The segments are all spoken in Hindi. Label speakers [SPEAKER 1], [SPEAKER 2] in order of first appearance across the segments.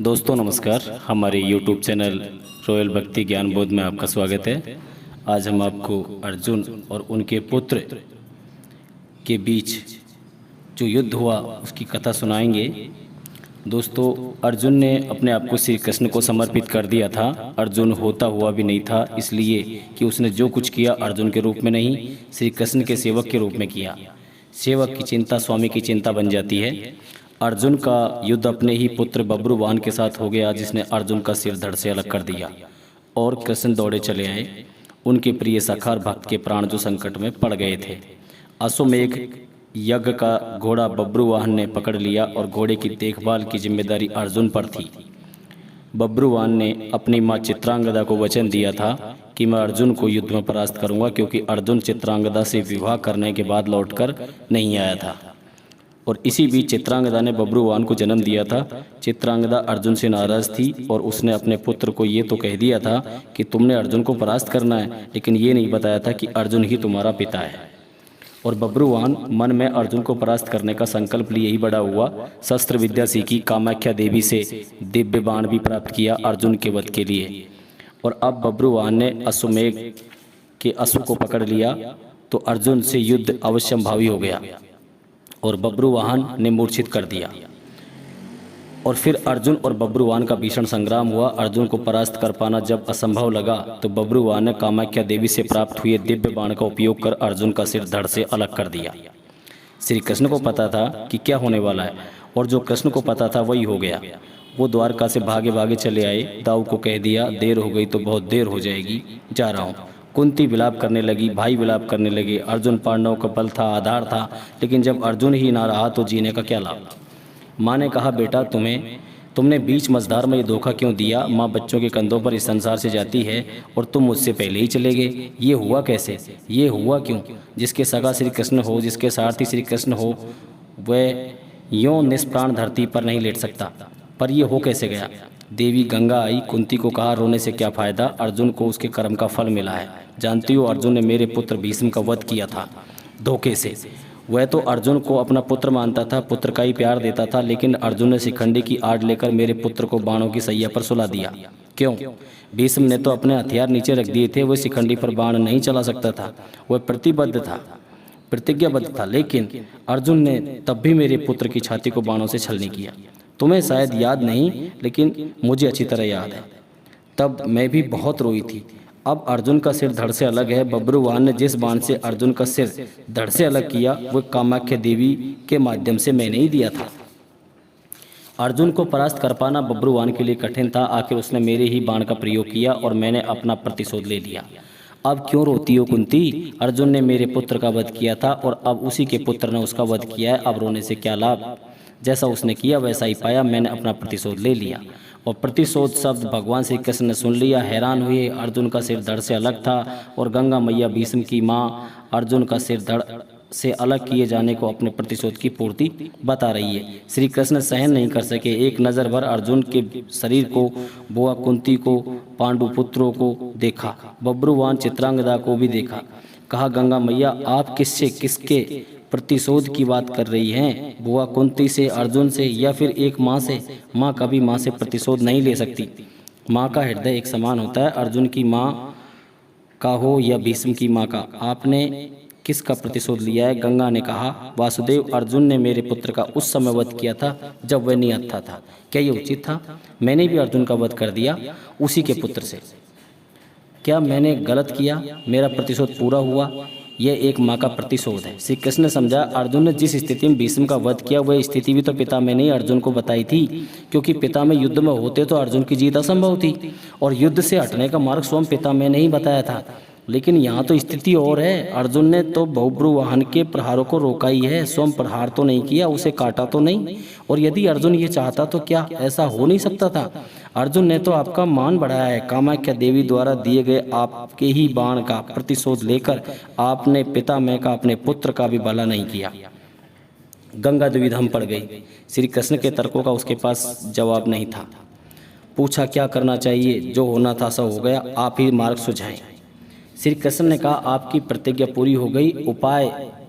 [SPEAKER 1] दोस्तों नमस्कार, हमारे YouTube चैनल रॉयल भक्ति ज्ञान बोध में आपका स्वागत है। आज हम आपको अर्जुन और उनके पुत्र के बीच जो युद्ध हुआ उसकी कथा सुनाएंगे। दोस्तों, अर्जुन ने अपने आप को श्री कृष्ण को समर्पित कर दिया था। अर्जुन होता हुआ भी नहीं था, इसलिए कि उसने जो कुछ किया अर्जुन के रूप में नहीं, श्री कृष्ण के सेवक के रूप में किया। सेवक की चिंता स्वामी की चिंता बन जाती है। अर्जुन का युद्ध अपने ही पुत्र बब्रुवाहन के साथ हो गया, जिसने अर्जुन का सिर धड़ से अलग कर दिया और कृष्ण दौड़े चले आए। उनके प्रिय सखा और भक्त के प्राण जो संकट में पड़ गए थे। अश्वमेघ यज्ञ का घोड़ा बब्रुवाहन ने पकड़ लिया और घोड़े की देखभाल की जिम्मेदारी अर्जुन पर थी। बब्रुवाहन ने अपनी माँ चित्रांगदा को वचन दिया था कि मैं अर्जुन को युद्ध में परास्त करूंगा, क्योंकि अर्जुन चित्रांगदा से विवाह करने के बाद लौटकर नहीं आया था। और इसी बीच चित्रांगदा ने बब्रुवाहन को जन्म दिया था। चित्रांगदा अर्जुन से नाराज थी और उसने अपने पुत्र को ये तो कह दिया था कि तुमने अर्जुन को परास्त करना है, लेकिन ये नहीं बताया था कि अर्जुन ही तुम्हारा पिता है। और बब्रुवाहन मन में अर्जुन को परास्त करने का संकल्प लिए ही बड़ा हुआ। शस्त्र विद्या सीखी, कामाख्या देवी से दिव्य बाण भी प्राप्त किया अर्जुन के वध के लिए। और अब बब्रुवाहन ने अश्वमेघ के अश्व को पकड़ लिया तो अर्जुन से युद्ध अवश्यंभावी हो गया और बब्रुवाहन ने मूर्छित कर दिया। और फिर अर्जुन और बब्रुवाहन का भीषण संग्राम हुआ। अर्जुन को परास्त कर पाना जब असंभव लगा तो बब्रुवाहन ने कामाख्या देवी से प्राप्त हुए दिव्य बाण का उपयोग कर अर्जुन का सिर धड़ से अलग कर दिया। श्री कृष्ण को पता था कि क्या होने वाला है, और जो कृष्ण को पता था वही हो गया। वो द्वारका से भागे भागे चले आए। दाऊ को कह दिया, देर हो गई तो बहुत देर हो जाएगी, जा रहा हूँ। कुंती विलाप करने लगी, भाई विलाप करने लगे। अर्जुन पांडवों का बल था, आधार था, लेकिन जब अर्जुन ही ना रहा तो जीने का क्या लाभ। माँ ने कहा, बेटा तुमने बीच मझधार में ये धोखा क्यों दिया। माँ बच्चों के कंधों पर इस संसार से जाती है और तुम मुझसे पहले ही चले गए। ये हुआ कैसे, ये हुआ क्यों। जिसके सगा श्री कृष्ण हो, जिसके सारथी श्री कृष्ण हो, वह यूँ निष्प्राण धरती पर नहीं लेट सकता, पर यह हो कैसे गया। देवी गंगा आई, कुंती को कहा, रोने से क्या फायदा, अर्जुन को उसके कर्म का फल मिला है। जानती हो, अर्जुन ने मेरे पुत्र भीष्म का वध किया था धोखे से। वह तो अर्जुन को अपना पुत्र मानता था, पुत्र का ही प्यार देता था, लेकिन अर्जुन ने शिखंडी की आड़ लेकर मेरे पुत्र को बाणों की सैया पर सुला दिया। क्यों। भीष्म ने तो अपने हथियार नीचे रख दिए थे, वह शिखंडी पर बाण नहीं चला सकता था, वह प्रतिबद्ध था, प्रतिज्ञाबद्ध था। लेकिन अर्जुन ने तब भी मेरे पुत्र की छाती को बाणों से छलनी किया। तुम्हें शायद याद नहीं, लेकिन मुझे अच्छी तरह याद है। तब मैं भी बहुत रोई थी। अब अर्जुन का सिर धड़ से अलग है। बब्रुवाहन ने जिस बाण से अर्जुन का सिर धड़ से अलग किया, वह कामाख्या देवी के माध्यम से मैंने ही दिया था। अर्जुन को परास्त कर पाना बब्रुवाहन के लिए कठिन था। आखिर उसने मेरे ही बाण का प्रयोग किया और मैंने अपना प्रतिशोध ले लिया। अब क्यों रोती हो कुंती। अर्जुन ने मेरे पुत्र का वध किया था और अब उसी के पुत्र ने उसका वध किया है। अब रोने से क्या लाभ। जैसा उसने किया वैसा ही पाया। मैंने अपना प्रतिशोध ले लिया। और प्रतिशोध शब्द भगवान श्री कृष्ण ने सुन लिया, हैरान हुए। अर्जुन का सिर धड़ से अलग था और गंगा मैया भीष्म की माँ अर्जुन का सिर धड़ से अलग किए जाने को अपने प्रतिशोध की पूर्ति बता रही है। श्री कृष्ण सहन नहीं कर सके। एक नज़र भर अर्जुन के शरीर को, बुआ कुंती को, पांडु पुत्रों को देखा, बब्रुवाहन चित्रांगदा को भी देखा। कहा, गंगा मैया आप किससे किसके प्रतिशोध की बात कर रही हैं। बुआ कुंती से, अर्जुन से, या फिर एक माँ से। माँ कभी माँ से प्रतिशोध नहीं ले सकती। माँ का हृदय एक समान होता है, अर्जुन की माँ का हो या भीष्म की माँ का। आपने किसका प्रतिशोध लिया है। गंगा ने कहा, वासुदेव, अर्जुन ने मेरे पुत्र का उस समय वध किया था जब वह निहत्था था। क्या ये उचित था। मैंने भी अर्जुन का वध कर दिया उसी के पुत्र से। क्या मैंने गलत किया। मेरा प्रतिशोध पूरा हुआ। यह एक माँ का प्रतिशोध है। श्री कृष्ण ने समझा, अर्जुन ने जिस स्थिति में भीष्म का वध किया वह स्थिति भी तो पिता में नहीं अर्जुन को बताई थी, क्योंकि पिता में युद्ध में होते तो अर्जुन की जीत असंभव थी और युद्ध से हटने का मार्ग स्वयं पिता में नहीं बताया था। लेकिन यहाँ तो स्थिति और है। अर्जुन ने तो बब्रुवाहन के प्रहारों को रोका ही है, स्वयं प्रहार तो नहीं किया, उसे काटा तो नहीं। और यदि अर्जुन ये चाहता तो क्या ऐसा हो नहीं सकता था। अर्जुन ने तो आपका मान बढ़ाया है। कामाख्या देवी द्वारा दिए गए आपके ही बाण का प्रतिशोध लेकर आपने पिता में का, अपने पुत्र का भी भला नहीं किया। गंगा द्विधाम पड़ गई। श्री कृष्ण के तर्कों का उसके पास जवाब नहीं था। पूछा, क्या करना चाहिए। जो होना था सो हो गया, आप ही मार्ग सुझाएं। श्री कृष्ण ने कहा आपकी प्रतिज्ञा पूरी हो गई, उपाय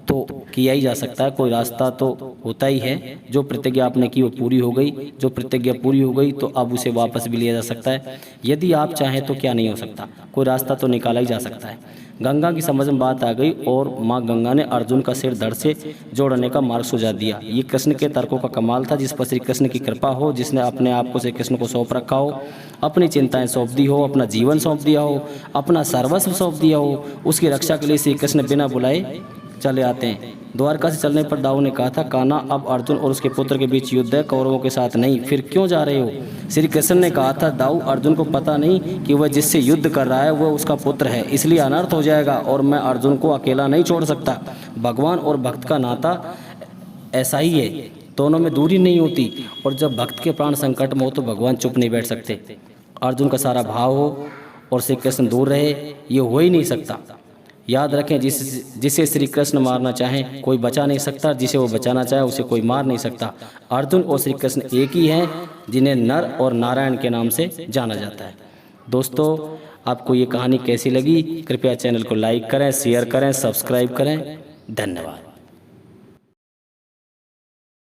[SPEAKER 1] तो किया ही जा सकता है, कोई रास्ता तो होता ही है। जो प्रतिज्ञा आपने की वो पूरी हो गई, जो प्रतिज्ञा पूरी हो गई तो अब उसे वापस भी लिया जा सकता है। यदि आप चाहें तो क्या नहीं हो सकता, कोई रास्ता तो निकाला ही जा सकता है। गंगा की समझ में बात आ गई और माँ गंगा ने अर्जुन का सिर धड़ से जोड़ने का मार्ग सुझा दिया। ये कृष्ण के तर्कों का कमाल था, जिस पर श्री कृष्ण की कृपा हो, जिसने अपने आप को श्री कृष्ण को सौंप रखा हो, अपनी चिंताएं सौंप दी हो, अपना जीवन सौंप दिया हो, अपना सर्वस्व सौंप दिया हो, उसकी रक्षा के लिए श्री कृष्ण बिना बुलाए चले आते हैं। द्वारका से चलने पर दाऊ ने कहा था, कान्हा अब अर्जुन और उसके पुत्र के बीच युद्ध है, कौरवों के साथ नहीं, फिर क्यों जा रहे हो? श्री कृष्ण ने कहा था, दाऊ अर्जुन को पता नहीं कि वह जिससे युद्ध कर रहा है वह उसका पुत्र है, इसलिए अनर्थ हो जाएगा और मैं अर्जुन को अकेला नहीं छोड़ सकता। भगवान और भक्त का नाता ऐसा ही है, दोनों में दूरी नहीं होती, और जब भक्त के प्राण संकट में हो तो भगवान चुप नहीं बैठ सकते। अर्जुन का सारा भाव हो और श्री कृष्ण दूर रहे, ये हो ही नहीं सकता। याद रखें, जिसे श्री कृष्ण मारना चाहें कोई बचा नहीं सकता, जिसे वो बचाना चाहे उसे कोई मार नहीं सकता। अर्जुन और श्री कृष्ण एक ही हैं, जिन्हें नर और नारायण के नाम से जाना जाता है। दोस्तों, आपको ये कहानी कैसी लगी? कृपया चैनल को लाइक करें, शेयर करें, सब्सक्राइब करें। धन्यवाद।